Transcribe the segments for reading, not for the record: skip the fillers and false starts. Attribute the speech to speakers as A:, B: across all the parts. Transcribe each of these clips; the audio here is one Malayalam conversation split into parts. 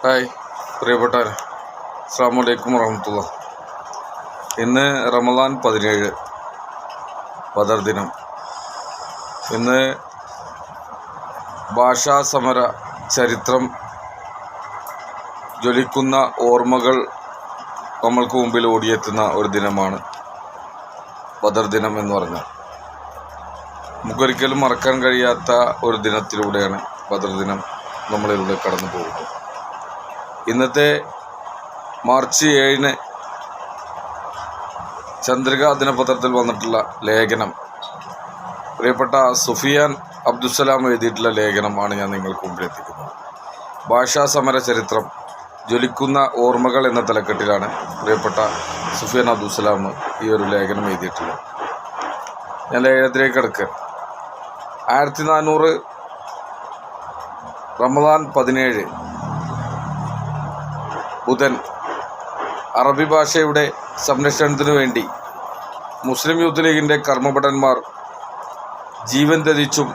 A: ഹായ് പ്രിയപ്പെട്ടവരെ, അസ്സലാമു അലൈക്കും വറഹ്മത്തുള്ളാ. ഇന്ന് റമദാൻ 17 ബദർ ദിനം. ഇന്ന് ഭാഷാ സമര ചരിത്രം ജ്വലിക്കുന്ന ഓർമ്മകൾ നമ്മൾക്ക് മുമ്പിൽ ഓടിയെത്തുന്ന ഒരു ദിനമാണ് ബദർ ദിനം എന്ന് പറഞ്ഞാൽ. നമുക്കൊരിക്കലും മറക്കാൻ കഴിയാത്ത ഒരു ദിനത്തിലൂടെയാണ് ബദർ ദിനം നമ്മളിലൂടെ കടന്നു പോകുന്നത്. ഇന്നത്തെ മാർച്ച് 7 ചന്ദ്രിക ദിനപത്രത്തിൽ വന്നിട്ടുള്ള ലേഖനം, പ്രിയപ്പെട്ട സുഫിയാൻ അബ്ദുസ്സലാം എഴുതിയിട്ടുള്ള ലേഖനമാണ് ഞാൻ നിങ്ങൾക്ക് മുമ്പിൽ എത്തിക്കുന്നത്. ഭാഷാ സമര ചരിത്രം ജ്വലിക്കുന്ന ഓർമ്മകൾ എന്ന തലക്കെട്ടിലാണ് പ്രിയപ്പെട്ട സുഫിയാൻ അബ്ദുസ്സലാം ഈ ഒരു ലേഖനം എഴുതിയിട്ടുള്ളത്. ഞാൻ ലേഖനത്തിലേക്ക് കിടക്കുക. 1400 റമദാൻ 17 ബുധൻ അറബി ഭാഷയുടെ സംരക്ഷണത്തിനു വേണ്ടി മുസ്ലിം യൂത്ത് ലീഗിൻ്റെ കർമ്മഭടന്മാർ ജീവൻ ത്യജിച്ചും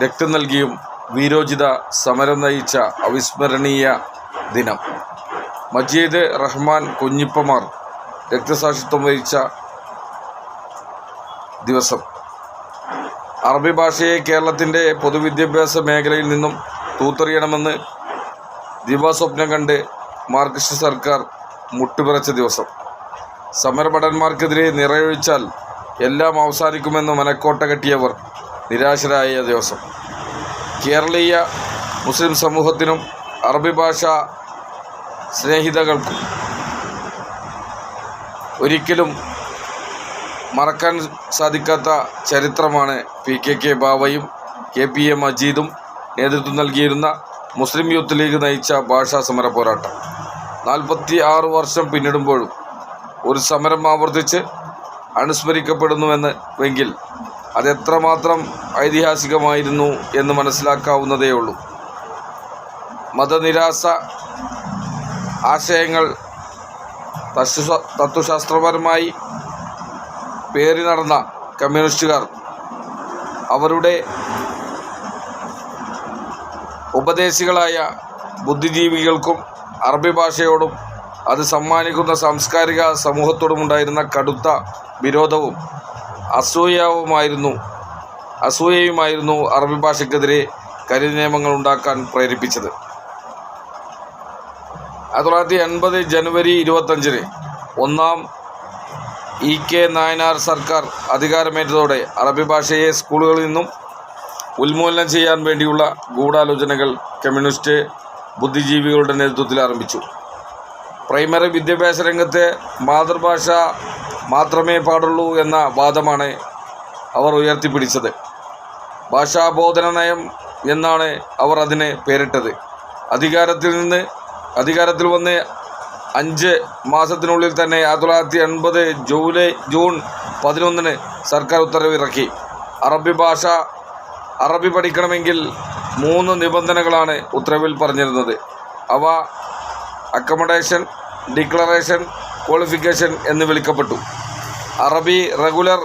A: രക്തം നൽകിയും വീരോചിത സമരം നയിച്ച അവിസ്മരണീയ ദിനം. മജീദ് റഹ്മാൻ കുഞ്ഞിപ്പമാർ രക്തസാക്ഷിത്വം വഹിച്ച ദിവസം. അറബി ഭാഷയെ കേരളത്തിൻ്റെ പൊതുവിദ്യാഭ്യാസ മേഖലയിൽ നിന്നും തൂത്തെറിയണമെന്ന് ദിവാസ്വപ്നം കണ്ട് മാർക്സിസ്റ്റ് സർക്കാർ മുട്ടുപിറച്ച ദിവസം. സമരഭടന്മാർക്കെതിരെ നിറയൊഴിച്ചാൽ എല്ലാം അവസാനിക്കുമെന്ന് മനക്കോട്ട കെട്ടിയവർ നിരാശരായ ദിവസം. കേരളീയ മുസ്ലിം സമൂഹത്തിനും അറബി ഭാഷ സ്നേഹിതകൾക്കും ഒരിക്കലും മറക്കാൻ സാധിക്കാത്ത ചരിത്രമാണ് PKK ബാവയും KPA മജീദും നേതൃത്വം നൽകിയിരുന്ന മുസ്ലിം യൂത്ത് ലീഗ് നയിച്ച ഭാഷാ സമര പോരാട്ടം. 46 വർഷം പിന്നിടുമ്പോഴും ഒരു സമരം ആവർത്തിച്ച് അനുസ്മരിക്കപ്പെടുന്നുവെങ്കിൽ അതെത്രമാത്രം ഐതിഹാസികമായിരുന്നു എന്ന് മനസ്സിലാക്കാവുന്നതേ ഉള്ളൂ. മതനിരാസ ആശയങ്ങൾ തത്വശാസ്ത്രപരമായി പേറി നടന്ന കമ്മ്യൂണിസ്റ്റുകാർ അവരുടെ ഉപദേശികളായ ബുദ്ധിജീവികൾക്കും അറബി ഭാഷയോടും അത് സമ്മാനിക്കുന്ന സാംസ്കാരിക സമൂഹത്തോടും ഉണ്ടായിരുന്ന കടുത്ത വിരോധവും അസൂയയുമായിരുന്നു അറബി ഭാഷയ്ക്കെതിരെ കരിനിയമങ്ങൾ നിയമങ്ങൾ ഉണ്ടാക്കാൻ പ്രേരിപ്പിച്ചത്. 1980 ജനുവരി 25 ഒന്നാം EK നായനാർ സർക്കാർ അധികാരമേറ്റതോടെ അറബി ഭാഷയെ സ്കൂളുകളിൽ നിന്നും ഉന്മൂലനം ചെയ്യാൻ വേണ്ടിയുള്ള ഗൂഢാലോചനകൾ കമ്മ്യൂണിസ്റ്റ് ബുദ്ധിജീവികളുടെ നേതൃത്വത്തിൽ ആരംഭിച്ചു. പ്രൈമറി വിദ്യാഭ്യാസ രംഗത്തെ മാതൃഭാഷ മാത്രമേ പാടുള്ളൂ എന്ന വാദമാണ് അവർ ഉയർത്തിപ്പിടിച്ചത്. ഭാഷാബോധന നയം എന്നാണ് അവർ അതിനെ പേരിട്ടത്. അധികാരത്തിൽ വന്ന് 5 മാസത്തിനുള്ളിൽ തന്നെ 1980 ജൂൺ 11 സർക്കാർ ഉത്തരവിറക്കി. അറബി പഠിക്കണമെങ്കിൽ 3 നിബന്ധനകളാണ് ഉത്തരവിൽ പറഞ്ഞിരുന്നത്. അവ അക്കമഡേഷൻ, ഡിക്ലറേഷൻ, ക്വാളിഫിക്കേഷൻ എന്ന് വിളിക്കപ്പെട്ടു. അറബി റെഗുലർ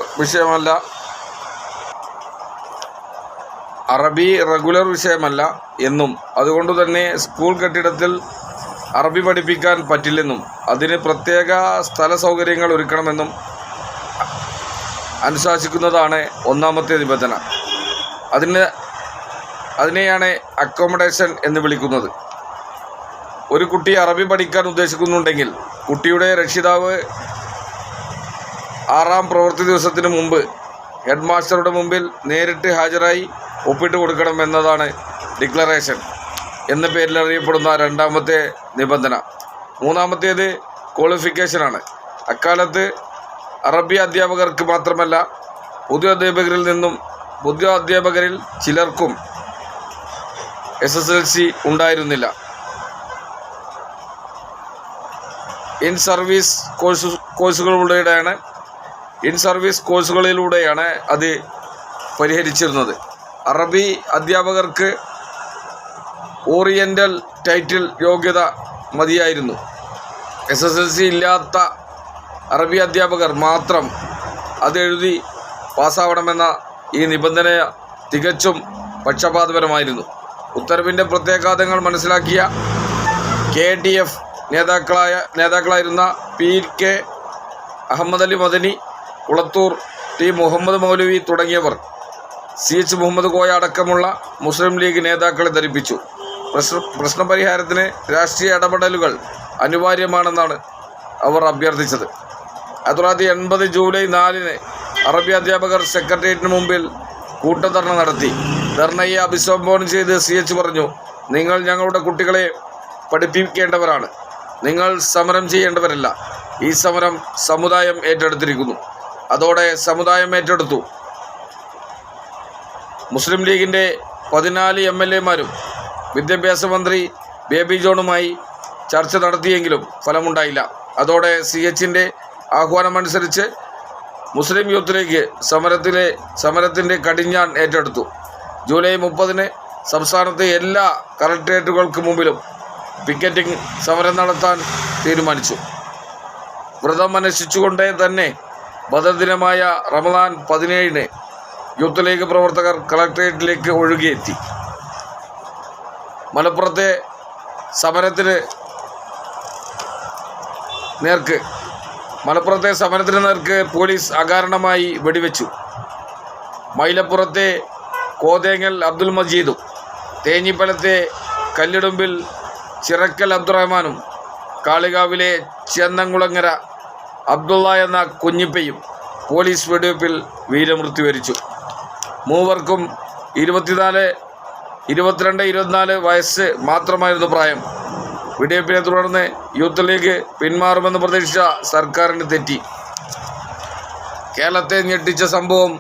A: വിഷയമല്ല എന്നും അതുകൊണ്ടുതന്നെ സ്കൂൾ കെട്ടിടത്തിൽ അറബി പഠിപ്പിക്കാൻ പറ്റില്ലെന്നും അതിന് പ്രത്യേക സ്ഥല സൗകര്യങ്ങൾ ഒരുക്കണമെന്നും അനുശാസിക്കുന്നതാണ് ഒന്നാമത്തെ നിബന്ധന. അതിനെയാണ് അക്കോമഡേഷൻ എന്ന് വിളിക്കുന്നത്. ഒരു കുട്ടി അറബി പഠിക്കാൻ ഉദ്ദേശിക്കുന്നുണ്ടെങ്കിൽ കുട്ടിയുടെ രക്ഷിതാവ് 6-ാം പ്രവൃത്തി ദിവസത്തിന് മുമ്പ് ഹെഡ് മാസ്റ്ററുടെ മുമ്പിൽ നേരിട്ട് ഹാജരായി ഒപ്പിട്ട് കൊടുക്കണം എന്നതാണ് ഡിക്ലറേഷൻ എന്ന പേരിൽ അറിയപ്പെടുന്ന രണ്ടാമത്തെ നിബന്ധന. മൂന്നാമത്തേത് ക്വാളിഫിക്കേഷനാണ്. അക്കാലത്ത് അറബി അധ്യാപകർക്ക് മാത്രമല്ല പുതിയ അധ്യാപകരിൽ ചിലർക്കും SSLC ഉണ്ടായിരുന്നില്ല. ഇൻ സർവീസ് കോഴ്സുകളിലൂടെയാണ് അത് പരിഹരിച്ചിരുന്നത്. അറബി അധ്യാപകർക്ക് ഓറിയൻ്റൽ ടൈറ്റിൽ യോഗ്യത മതിയായിരുന്നു. SSLC ഇല്ലാത്ത അറബി അധ്യാപകർ മാത്രം അതെഴുതി പാസ്സാവണമെന്ന ഈ നിബന്ധന തികച്ചും പക്ഷപാതപരമായിരുന്നു. ഉത്തരവിൻ്റെ പ്രത്യാഘാതങ്ങൾ മനസ്സിലാക്കിയ KDF നേതാക്കളായിരുന്ന PK Ahmed Ali Madani, Kulathur T Muhammad മൗലവി തുടങ്ങിയവർ CH മുഹമ്മദ് കോയ അടക്കമുള്ള മുസ്ലിം ലീഗ് നേതാക്കളെ ധരിപ്പിച്ചു. പ്രശ്നപരിഹാരത്തിന് രാഷ്ട്രീയ ഇടപെടലുകൾ അനിവാര്യമാണെന്നാണ് അവർ അഭ്യർത്ഥിച്ചത്. 1980 ജൂലൈ 4 അറബി അധ്യാപകർ സെക്രട്ടേറിയറ്റിന് മുമ്പിൽ കൂട്ടധർണ നടത്തി. ധർണയെ അഭിസംബോധന ചെയ്ത് CH പറഞ്ഞു, നിങ്ങൾ ഞങ്ങളുടെ കുട്ടികളെ പഠിപ്പിക്കേണ്ടവരാണ്, നിങ്ങൾ സമരം ചെയ്യേണ്ടവരല്ല. ഈ സമരം സമുദായം ഏറ്റെടുത്തിരിക്കുന്നു. അതോടെ സമുദായം ഏറ്റെടുത്തു. മുസ്ലിം ലീഗിൻ്റെ 14 MLA-മാരും വിദ്യാഭ്യാസ മന്ത്രി ബേബി ജോണുമായി ചർച്ച നടത്തിയെങ്കിലും ഫലമുണ്ടായില്ല. അതോടെ CHൻ്റെ ആഹ്വാനമനുസരിച്ച് മുസ്ലിം യൂത്ത് ലീഗ് സമരത്തിൻ്റെ കടിഞ്ഞാൺ ഏറ്റെടുത്തു. ജൂലൈ 30 സംസ്ഥാനത്തെ എല്ലാ കളക്ട്രേറ്റുകൾക്ക് മുമ്പിലും പിക്കറ്റിംഗ് സമരം നടത്താൻ തീരുമാനിച്ചു. വ്രതം അനുഷ്ഠിച്ചുകൊണ്ട് തന്നെ ബദർ ദിനമായ റമദാൻ 17 യൂത്ത് ലീഗ് പ്രവർത്തകർ കളക്ട്രേറ്റിലേക്ക് ഒഴുകിയെത്തി. മലപ്പുറത്തെ സമരത്തിന് നേർക്ക് പോലീസ് അകാരണമായി വെടിവെച്ചു. മൈലപ്പുറത്തെ കോതേങ്ങൽ അബ്ദുൽ മജീദും തേഞ്ഞിപ്പലത്തെ കല്ലിടുമ്പിൽ ചിറക്കൽ അബ്ദുറഹ്മാനും കാളികാവിലെ ചെന്നംകുളങ്ങര അബ്ദുള്ള എന്ന കുഞ്ഞിപ്പയും പോലീസ് വെടിവെപ്പിൽ വീരമൃത്യു വരിച്ചു. മൂവർക്കും 22, 24 വയസ്സ് മാത്രമായിരുന്നു പ്രായം. വെടിവെപ്പിനെ തുടർന്ന് യൂത്ത് ലീഗ് പിന്മാറുമെന്ന് പ്രതീക്ഷിച്ച സർക്കാരിന് തെറ്റി. കേരളത്തെ ഞെട്ടിച്ച സംഭവം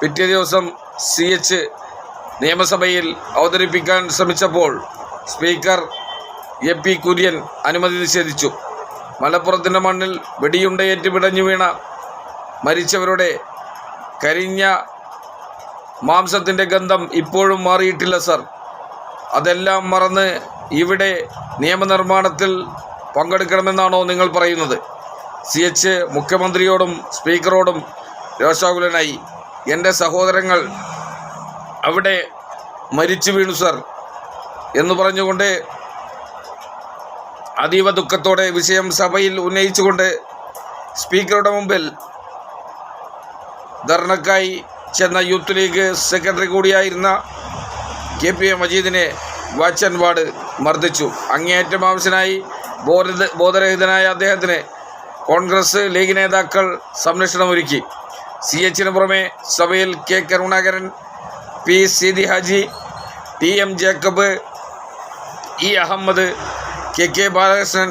A: പിറ്റേ ദിവസം CH നിയമസഭയിൽ അവതരിപ്പിക്കാൻ ശ്രമിച്ചപ്പോൾ സ്പീക്കർ AP കുര്യൻ അനുമതി നിഷേധിച്ചു. മലപ്പുറത്തിൻ്റെ മണ്ണിൽ വെടിയുണ്ടയേറ്റ് പിടഞ്ഞു വീണ മരിച്ചവരുടെ കരിഞ്ഞ മാംസത്തിൻ്റെ ഗന്ധം ഇപ്പോഴും മാറിയിട്ടില്ല സർ. അതെല്ലാം മറന്ന് ഇവിടെ നിയമനിർമ്മാണത്തിൽ പങ്കെടുക്കണമെന്നാണോ നിങ്ങൾ പറയുന്നത്? CH മുഖ്യമന്ത്രിയോടും സ്പീക്കറോടും രോഷാകുലനായി. എൻ്റെ സഹോദരങ്ങൾ അവിടെ മരിച്ചു വീണു സർ എന്ന് പറഞ്ഞുകൊണ്ട് അതീവ ദുഃഖത്തോടെ വിഷയം സഭയിൽ ഉന്നയിച്ചുകൊണ്ട് സ്പീക്കറുടെ മുമ്പിൽ ധർണക്കായി ചെന്ന യൂത്ത് ലീഗ് സെക്രട്ടറി കൂടിയായിരുന്ന KP മജീദിനെ വാച്ച് ആൻഡ് വാർഡ് മർദ്ദിച്ചു. അങ്ങേയറ്റം ആവശ്യനായി ബോധരഹിതനായ അദ്ദേഹത്തിന് കോൺഗ്രസ് ലീഗ് നേതാക്കൾ സംരക്ഷണമൊരുക്കി. CHന് പുറമെ സഭയിൽ K Karunakaran, P Seethi Haji, TM Jacob, E Ahammed, KK Balakrishnan,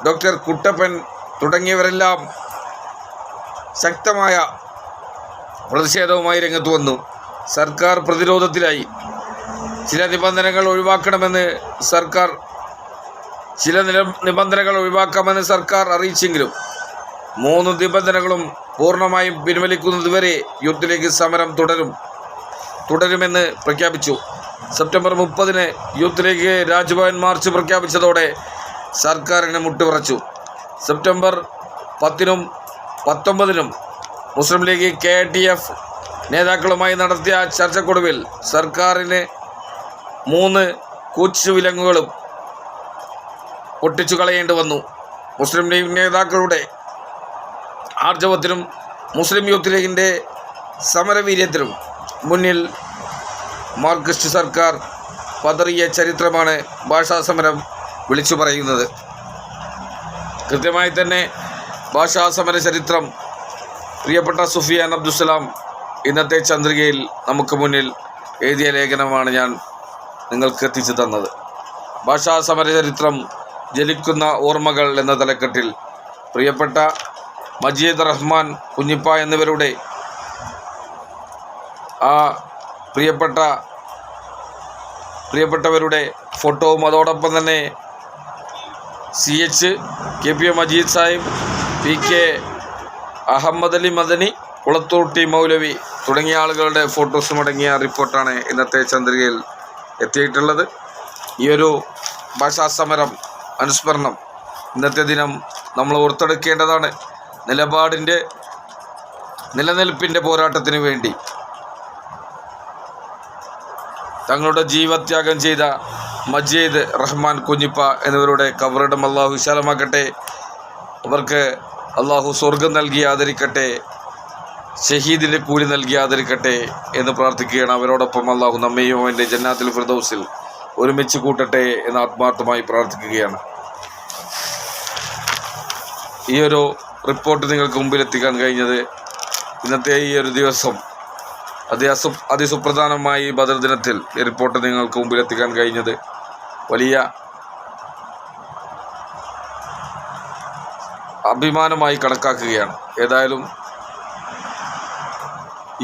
A: doctor Kuttappan തുടങ്ങിയവരെല്ലാം ശക്തമായ പ്രതിഷേധവുമായി രംഗത്ത് വന്നു. സർക്കാർ പ്രതിരോധത്തിലായി. ചില നിബന്ധനകൾ ഒഴിവാക്കാമെന്ന് സർക്കാർ അറിയിച്ചെങ്കിലും 3 നിബന്ധനകളും പൂർണ്ണമായും പിൻവലിക്കുന്നതുവരെ യൂത്ത് ലീഗ് സമരം തുടരുമെന്ന് പ്രഖ്യാപിച്ചു. September 30 youth league Raj Bhavan March പ്രഖ്യാപിച്ചതോടെ സർക്കാരിന് മുട്ടുവിറച്ചു. സെപ്റ്റംബർ 10-നും 19-നും മുസ്ലിം ലീഗ് KTF നേതാക്കളുമായി നടത്തിയ ചർച്ചക്കൊടുവിൽ സർക്കാരിന് 3 കൂച്ചുവിലങ്ങുകളും പൊട്ടിച്ചു കളയേണ്ടി വന്നു. മുസ്ലിം ലീഗ് നേതാക്കളുടെ ആർജവത്തിനും മുസ്ലിം യൂത്ത് ലീഗിൻ്റെ സമരവീര്യത്തിനും മുന്നിൽ മാർക്സിസ്റ്റ് സർക്കാർ പതറിയ ചരിത്രമാണ് ഭാഷാ സമരം വിളിച്ചു പറയുന്നത്. കൃത്യമായി തന്നെ ഭാഷാ സമര ചരിത്രം പ്രിയപ്പെട്ട സുഫിയാൻ അബ്ദുസ്സലാം ഇന്നത്തെ ചന്ദ്രികയിൽ നമുക്ക് മുന്നിൽ എഴുതിയ ലേഖനമാണ് ഞാൻ നിങ്ങൾക്ക് എത്തിച്ചു തന്നത്. ഭാഷാ സമര ചരിത്രം ജലിക്കുന്ന ഓർമ്മകൾ എന്ന തലക്കെട്ടിൽ പ്രിയപ്പെട്ട മജീദ് റഹ്മാൻ കുഞ്ഞിപ്പ എന്നിവരുടെ ആ പ്രിയപ്പെട്ടവരുടെ ഫോട്ടോവും അതോടൊപ്പം തന്നെ CH KP Majeed Sahib, PK Ahmed Ali Madani, Kulathur T മൗലവി തുടങ്ങിയ ആളുകളുടെ ഫോട്ടോസും അടങ്ങിയ റിപ്പോർട്ടാണ് ഇന്നത്തെ ചന്ദ്രികയിൽ എത്തിയിട്ടുള്ളത്. ഈ ഒരു ഭാഷാ സമരം അനുസ്മരണം ഇന്നത്തെ ദിനം നമ്മൾ ഓർത്തെടുക്കേണ്ടതാണ്. നിലനിൽപ്പിൻ്റെ പോരാട്ടത്തിന് വേണ്ടി തങ്ങളുടെ ജീവത്യാഗം ചെയ്ത മജീദ് റഹ്മാൻ കുഞ്ഞിപ്പ എന്നിവരുടെ കബറിടം അള്ളാഹു വിശാലമാക്കട്ടെ. അവർക്ക് അള്ളാഹു സ്വർഗം നൽകി ആദരിക്കട്ടെ, ഷഹീദിൻ്റെ കൂലി നൽകി ആദരിക്കട്ടെ എന്ന് പ്രാർത്ഥിക്കുകയാണ്. അവരോടൊപ്പം അള്ളാഹു നമ്മയും അവൻ്റെ ജന്നാത്തുൽ ഫിർദൗസിൽ ഒരുമിച്ച് കൂട്ടട്ടെ എന്ന് ആത്മാർത്ഥമായി പ്രാർത്ഥിക്കുകയാണ്. ഈ ഒരു റിപ്പോർട്ട് നിങ്ങൾക്ക് മുമ്പിൽ എത്തിക്കാൻ കഴിഞ്ഞത് ഇന്നത്തെ ഈ ഒരു ദിവസം അതിസുപ്രധാനമായി ബദർ ദിനത്തിൽ ഈ റിപ്പോർട്ട് നിങ്ങൾക്ക് മുമ്പിൽ എത്തിക്കാൻ കഴിഞ്ഞത് വലിയ അഭിമാനമായി കണക്കാക്കുകയാണ്. ഏതായാലും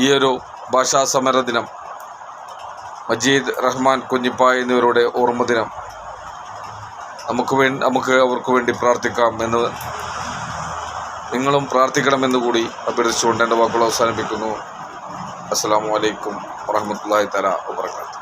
A: ഈ ഒരു ഭാഷാ സമര ദിനം, മജീദ് റഹ്മാൻ കുഞ്ഞിപ്പ എന്നിവരുടെ ഓർമ്മ ദിനം നമുക്ക് അവർക്ക് വേണ്ടി പ്രാർത്ഥിക്കാം എന്ന് നിങ്ങളും പ്രാർത്ഥിക്കണമെന്ന് കൂടി അഭ്യർത്ഥിച്ചുകൊണ്ട് എൻ്റെ വാക്കുകൾ അവസാനിപ്പിക്കുന്നു. അസ്സലാമു അലൈക്കും വറഹ്മത്തുള്ളാഹി തആല വബറകാതുഹു.